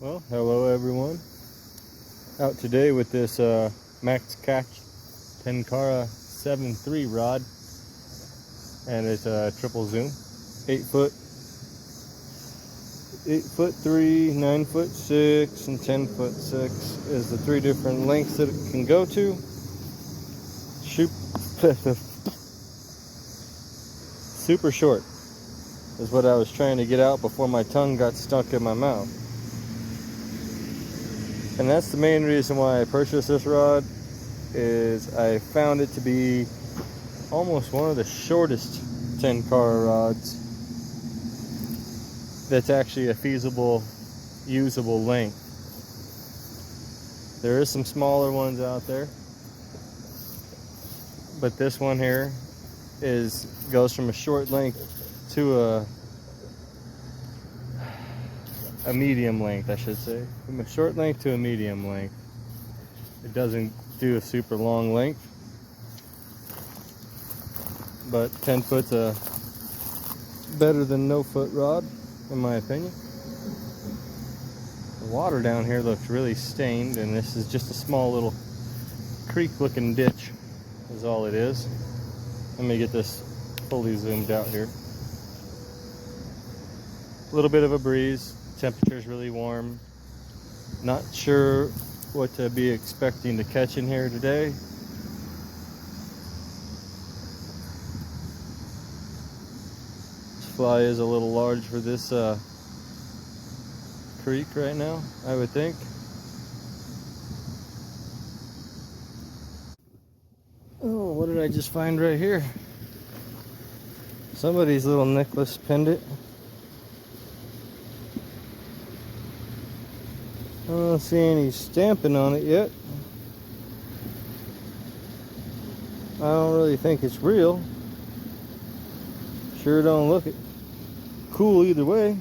Well, hello everyone. Out today with this Max Catch Tenkara 7.3 rod, and it's a triple zoom, 8 foot 3, 9 foot 6, and 10 foot 6 is the three different lengths that it can go to. Shoot, super short is what I was trying to get out before my tongue got stuck in my mouth. And that's the main reason why I purchased this rod, is I found it to be almost one of the shortest tenkara rods that's actually a feasible, usable length. There is some smaller ones out there, but this one here goes from a short length to a medium length, I should say. From a short length to a medium length. It doesn't do a super long length, but 10 foot's a better than no foot rod, in my opinion. The water down here looks really stained, and this is just a small little creek looking ditch is all it is. Let me get this fully zoomed out here. A little bit of a breeze. Temperature's really warm. Not sure what to be expecting to catch in here today. This fly is a little large for this creek right now, I would think. Oh, what did I just find right here? Somebody's little necklace pendant. I don't see any stamping on it yet. I don't really think it's real. Sure don't look it cool either way.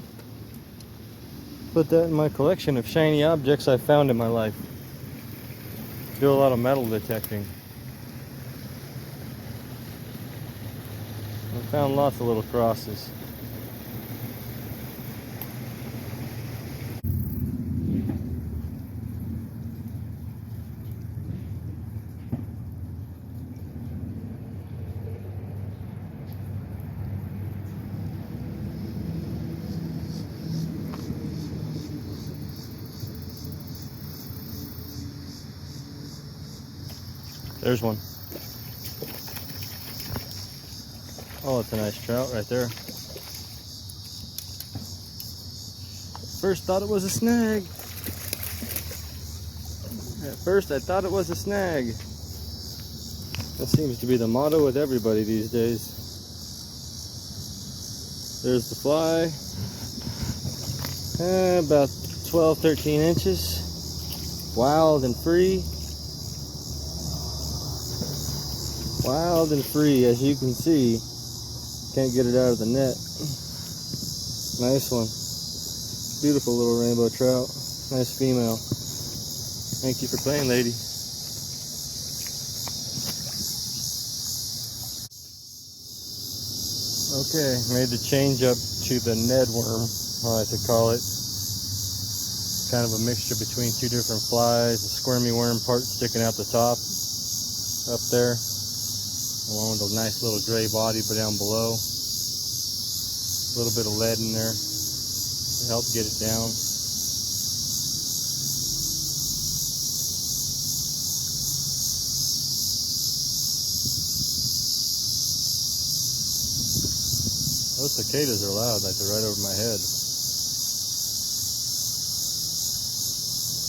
Put that in my collection of shiny objects I found in my life. Do a lot of metal detecting. I found lots of little crosses. There's one. Oh, it's a nice trout right there. First thought it was a snag. At first I thought it was a snag. That seems to be the motto with everybody these days. There's the fly. About 12, 13 inches. Wild and free. Wild and free, as you can see. Can't get it out of the net. Nice one. Beautiful little rainbow trout. Nice female. Thank you for playing, lady. Okay, made the change up to the Ned worm, I like to call it. Kind of a mixture between two different flies. The squirmy worm part sticking out the top, up there, along with a nice little gray body but down below. A little bit of lead in there to help get it down. Those cicadas are loud, like they're right over my head.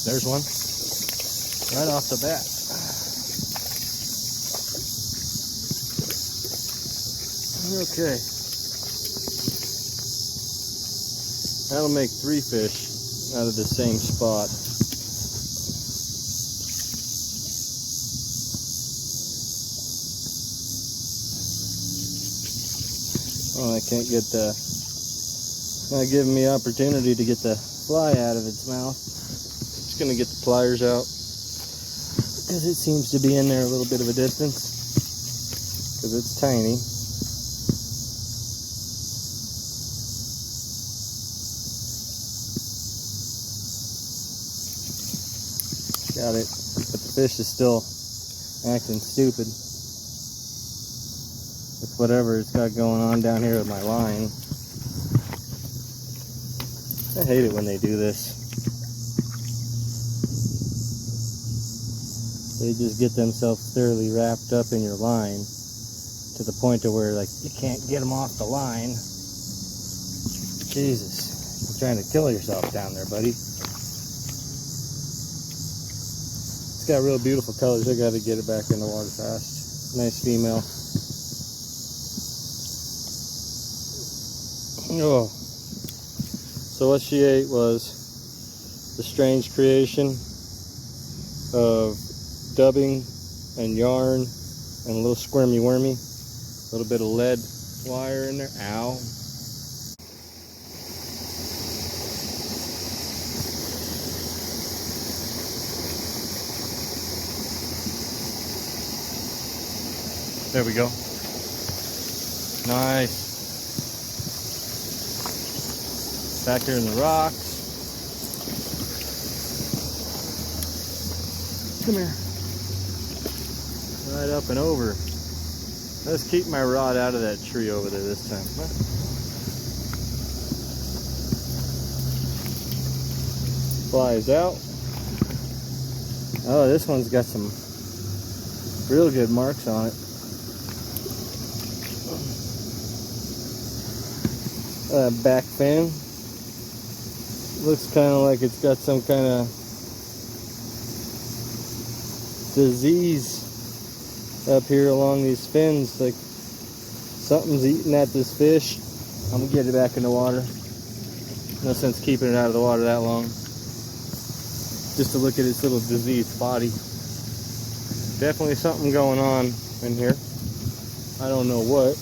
There's one, right off the bat. Okay. That'll make 3 fish out of the same spot. Oh, I can't get not giving me opportunity to get the fly out of its mouth. Just gonna get the pliers out because it seems to be in there a little bit of a distance because it's tiny. Got it. But the fish is still acting stupid with whatever it's got going on down here with my line. I hate it when they do this. They just get themselves thoroughly wrapped up in your line to the point to where like you can't get them off the line. Jesus, you're trying to kill yourself down there, buddy. It's got real beautiful colors. I got to get it back in the water fast. Nice female. Oh. So what she ate was the strange creation of dubbing and yarn and a little squirmy wormy. A little bit of lead wire in there. Ow. There we go. Nice. Back here in the rocks. Come here. Right up and over. Let's keep my rod out of that tree over there this time. Huh? Flies out. Oh, this one's got some real good marks on it. Back fin. Looks kind of like it's got some kind of disease up here along these fins. Like something's eating at this fish. I'm gonna get it back in the water. No sense keeping it out of the water that long. Just to look at its little diseased body. Definitely something going on in here. I don't know what,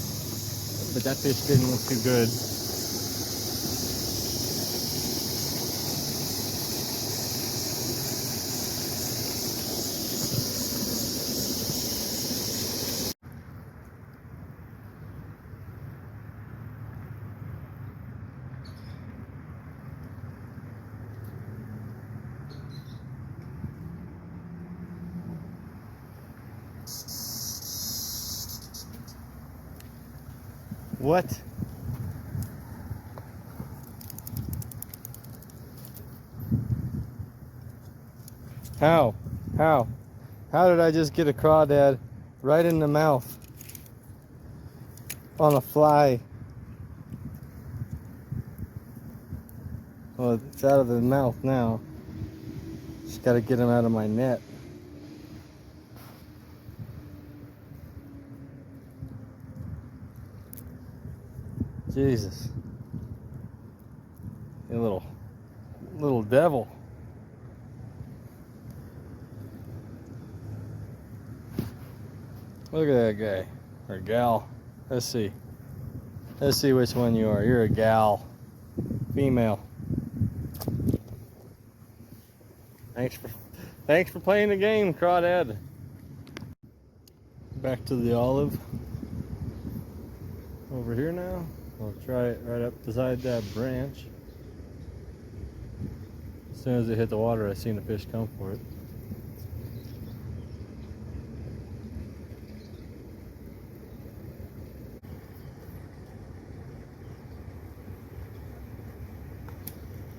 but that fish didn't look too good. What? How? How did I just get a crawdad right in the mouth on a fly? Well, it's out of the mouth now. Just got to get him out of my net. Jesus. You little devil. Look at that guy. Or gal. Let's see. Let's see which one you are. You're a gal. Female. Thanks for playing the game, crawdad. Back to the olive. Over here now. We'll try it right up beside that branch. As soon as it hit the water, I seen the fish come for it.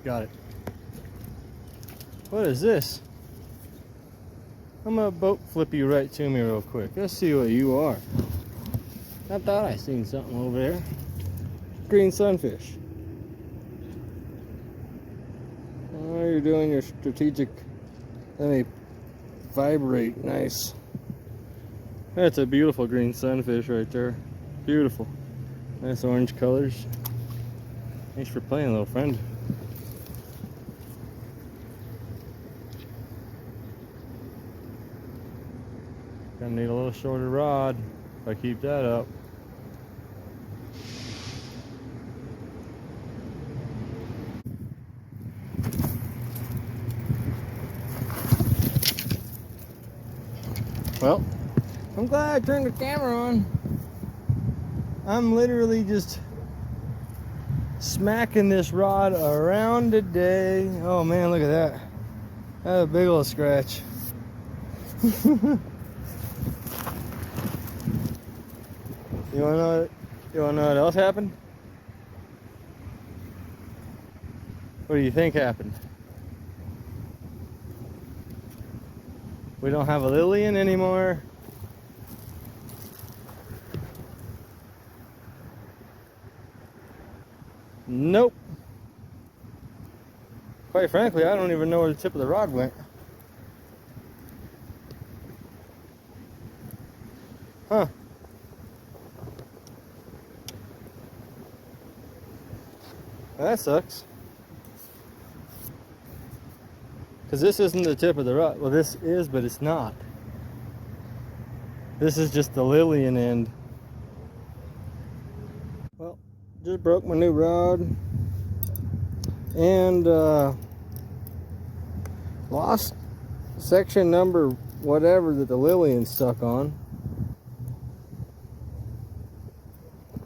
Got it. What is this? I'm gonna boat flip you right to me real quick. Let's see what you are. I thought I seen something over there. Green sunfish. Oh, you're doing your strategic. Let me vibrate. Nice. That's a beautiful green sunfish right there. Beautiful. Nice orange colors. Thanks for playing, little friend. Gonna need a little shorter rod if I keep that up. Well, I'm glad I turned the camera on. I'm literally just smacking this rod around today. Oh man, look at that. A big old scratch. You wanna know what else happened? What do you think happened? We don't have a Lillian anymore. Nope. Quite frankly, I don't even know where the tip of the rod went. Huh. Well, that sucks. Because this isn't the tip of the rod. Well, this is, but it's not. This is just the Lillian end. Well, just broke my new rod. And lost section number whatever that the Lillian stuck on.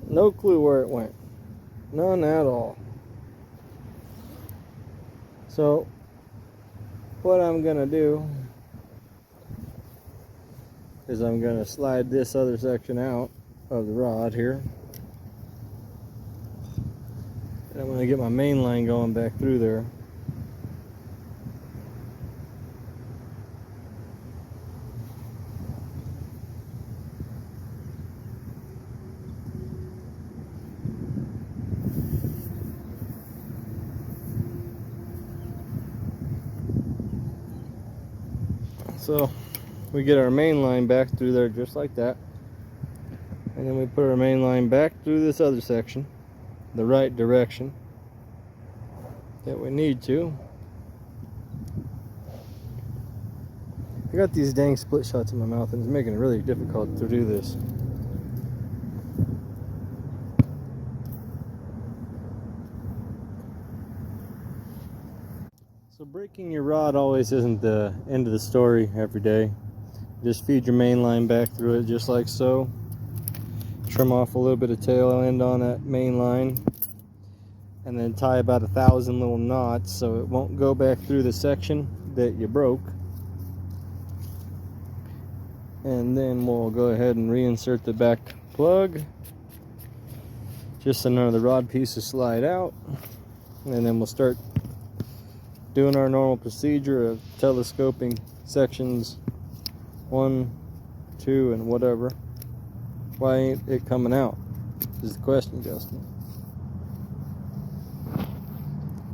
No clue where it went. None at all. So what I'm gonna do is I'm gonna slide this other section out of the rod here. And I'm gonna get my main line going back through there. So we get our main line back through there just like that. And then we put our main line back through this other section, the right direction that we need to. I got these dang split shots in my mouth and it's making it really difficult to do this. So breaking your rod always isn't the end of the story every day. Just feed your main line back through it just like so. Trim off a little bit of tail end on that main line. And then tie about 1,000 little knots so it won't go back through the section that you broke. And then we'll go ahead and reinsert the back plug. Just so none of the rod pieces slide out. And then we'll start doing our normal procedure of telescoping sections 1, 2, and whatever. Why ain't it coming out? Is the question, Justin.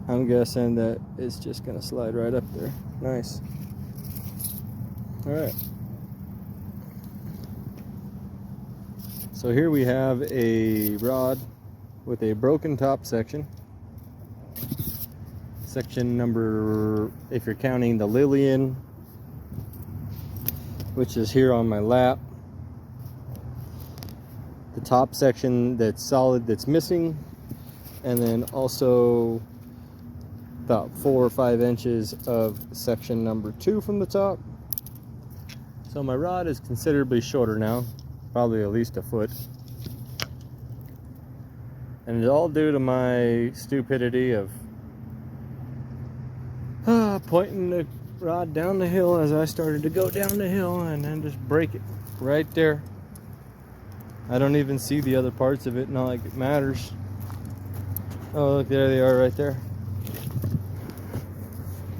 I'm guessing that it's just gonna slide right up there. Nice. Alright. So here we have a rod with a broken top section. Section number, if you're counting the Lillian, which is here on my lap. The top section that's solid that's missing, and then also about 4 or 5 inches of section number 2 from the top. So my rod is considerably shorter now, probably at least a foot. And it's all due to my stupidity of pointing the rod down the hill as I started to go down the hill and then just break it right there. I don't even see the other parts of it, not like it matters. Oh, look, there they are right there.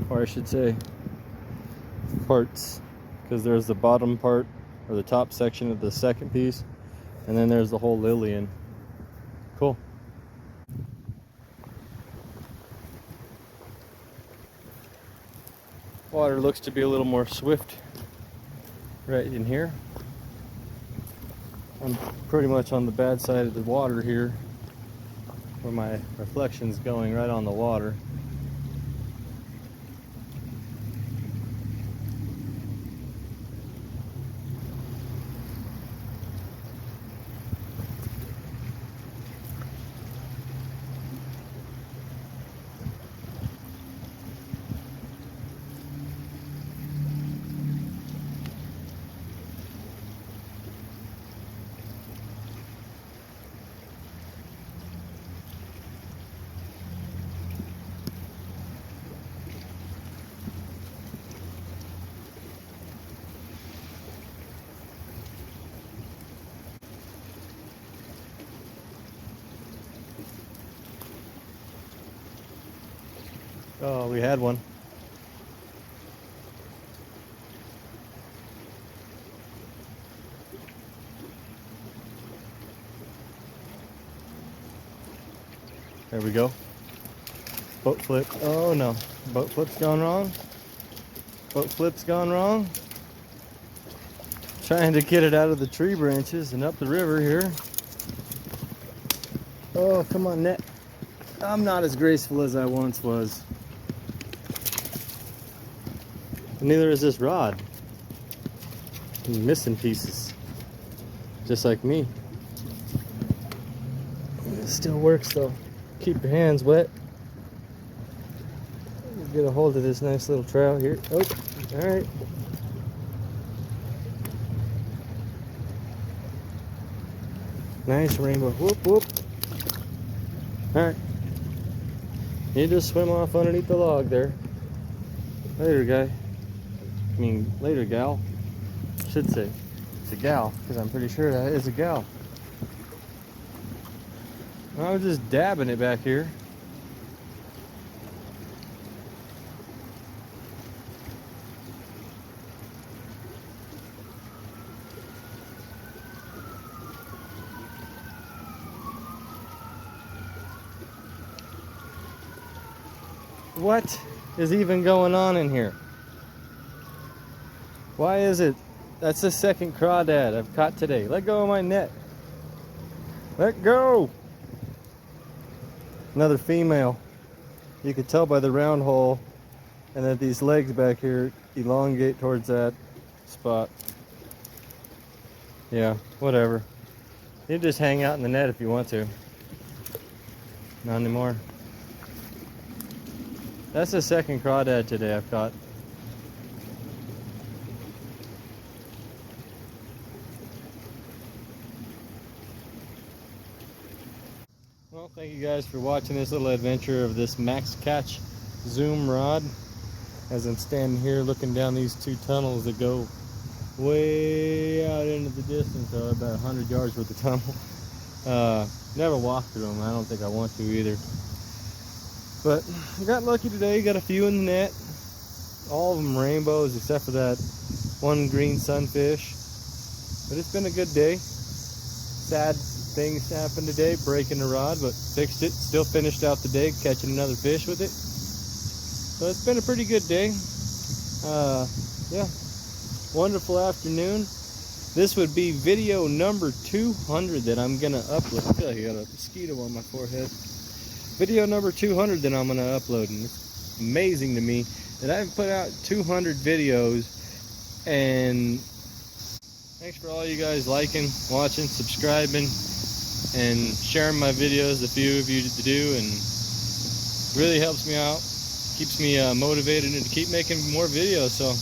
Or I should say parts, because there's the bottom part or the top section of the second piece, and then there's the whole Lillian. Cool. Water looks to be a little more swift right in here. I'm pretty much on the bad side of the water here, where my reflection's going right on the water. Oh, we had one. There we go. Boat flip. Oh no. Boat flip's gone wrong. Boat flip's gone wrong. Trying to get it out of the tree branches and up the river here. Oh, come on, net. I'm not as graceful as I once was. Neither is this rod. I'm missing pieces. Just like me. It still works though. Keep your hands wet. Get a hold of this nice little trout here. Oh, alright. Nice rainbow. Whoop, whoop. Alright. You just swim off underneath the log there. Later, guy. I mean, later, gal. I should say. It's a gal, because I'm pretty sure that is a gal. I was just dabbing it back here. What is even going on in here? Why is it? That's the second crawdad I've caught today. Let go of my net. Let go. Another female. You could tell by the round hole and that these legs back here elongate towards that spot. Yeah, whatever. You just hang out in the net if you want to. Not anymore. That's the second crawdad today I've caught. Well, thank you guys for watching this little adventure of this Max Catch Zoom rod. As I'm standing here looking down these two tunnels that go way out into the distance, so about 100 yards worth of tunnel. Never walked through them. I don't think I want to either. But I got lucky today, got a few in the net. All of them rainbows except for that one green sunfish. But it's been a good day. Sad things happened today, breaking the rod, but fixed it. Still finished out the day, catching another fish with it. So it's been a pretty good day. Yeah, wonderful afternoon. This would be video number 200 that I'm gonna upload. I feel like I got a mosquito on my forehead. Video number 200 that I'm going to upload, and it's amazing to me that I've put out 200 videos. And thanks for all you guys liking, watching, subscribing, and sharing my videos. A few of you do, and really helps me out, keeps me motivated to keep making more videos. So